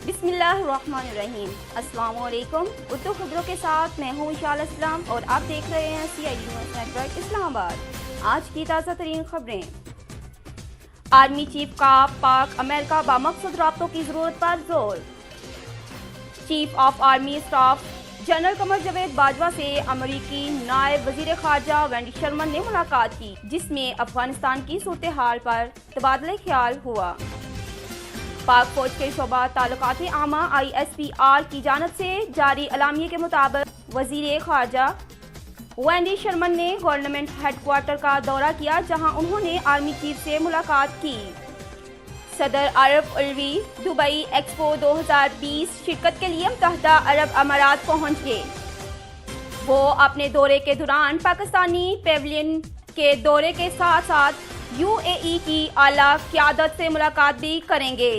बिस्मिल्लाहिर्रहमानिर्रहीम। अस्सलाम वालेकुम। उर्दू खबरों के साथ मैं हूँ इशाल इस्लाम और आप देख रहे हैं CID न्यूज़ नेटवर्क इस्लामाबाद। आज की ताज़ा तरीन खबरें। आर्मी चीफ का पाक अमेरिका बामकसद राब्तों की ज़रूरत पर जोर। Chief of army staff general Qamar Javed Bajwa से अमरीकी नायब वजीर खारजा वेंडी शर्मन ने मुलाकात की, जिसमें अफगानिस्तान की सूरत हाल पर तबादला ख्याल हुआ। पाक फौज के शोबा ताल्लुकात आमा ISPR की जानिब से जारी अलामिये के मुताबिक वजीर खारजा वेंडी शर्मन ने गवर्नमेंट हेडक्वार्टर का दौरा किया, जहां उन्होंने आर्मी चीफ से मुलाकात की। सदर अरब अलवी दुबई एक्सपो 2020 शिरकत के लिए मुत्तहदा अरब अमारात पहुंच गए। वो अपने दौरे के दौरान पाकिस्तानी पेविलियन के दौरे के साथ साथ UAE की आला क़यादत से मुलाकात भी करेंगे।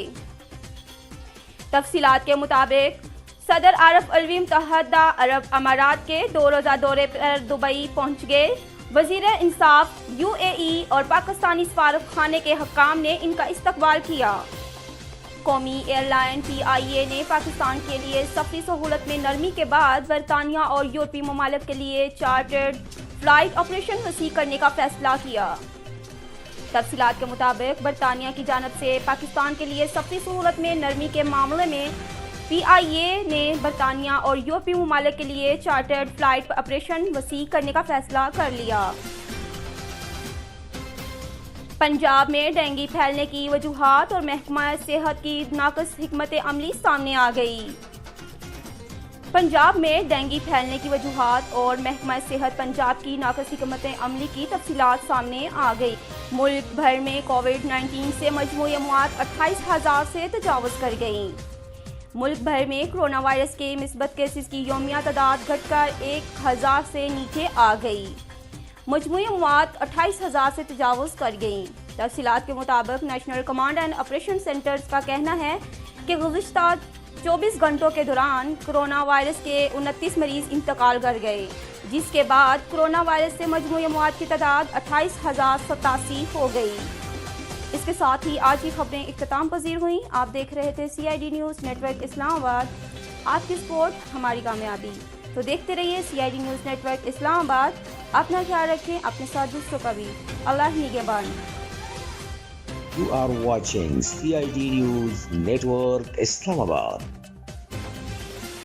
तफसीलात के मुताबिक सदर अरब अलवी मुत्तहदा अरब अमारात के 2 रोज़ा दौरे पर दुबई पहुंच गए। वज़ीर इंसाफ UAE और पाकिस्तानी सफारत खाने के हक्काम ने इनका इस्तकबाल किया। कौमी एयरलाइन PIA ने पाकिस्तान के लिए सफरी सहूलत में नरमी के बाद बरतानिया और यूरोपीय ममालिक के लिए चार्टर्ड फ्लाइट ऑपरेशन वसी करने का फैसला किया। तफसीलात के मुताबिक बरतानिया की जानिब से पाकिस्तान के लिए सफरी सहूलत में नरमी के मामले में PIA ने बरतानिया और यूरोपीय ममालिक के लिए चार्टर्ड फ्लाइट ऑपरेशन वसी करने का फैसला कर लिया। पंजाब में डेंगू फैलने की वजूहात और महकमा सेहत की नाक़िस हिकमत अमली सामने आ गई। पंजाब में डेंगू फैलने की वजूहात और महकमा सेहत पंजाब की नाक़िस हिकमत अमली की तफसीलात सामने आ गई। मुल्क भर में कोविड-19 से मजमूई मौत 28,000 से तजावज़ कर गई। मुल्क भर में कोरोना वायरस के मिस्बत केसेस की यौमिया तादाद घटकर 1,000 से नीचे आ गई। मजमूई मौत 28,000 से तजावज़ कर गई। तफसीलात के मुताबिक national command and operation centres का कहना है कि गुज़िश्ता 24 घंटों के दौरान कोरोना वायरस के 29 मरीज इंतकाल कर गए, जिसके बाद कोरोना वायरस से मजमूई मौत की तादाद 28,087 हो गई। इसके साथ ही आज की खबरें इख्तिताम पजीर हुई। आप देख रहे थे CID न्यूज़ नेटवर्क इस्लामाबाद। आपकी सपोर्ट हमारी कामयाबी। तो देखते रहिए CID न्यूज़ नेटवर्क इस्लामाबाद। अपना ख्याल रखें, अपने साथ दूसरों का भी। अल्लाह निगहबान। You are watching CID News Network Islamabad.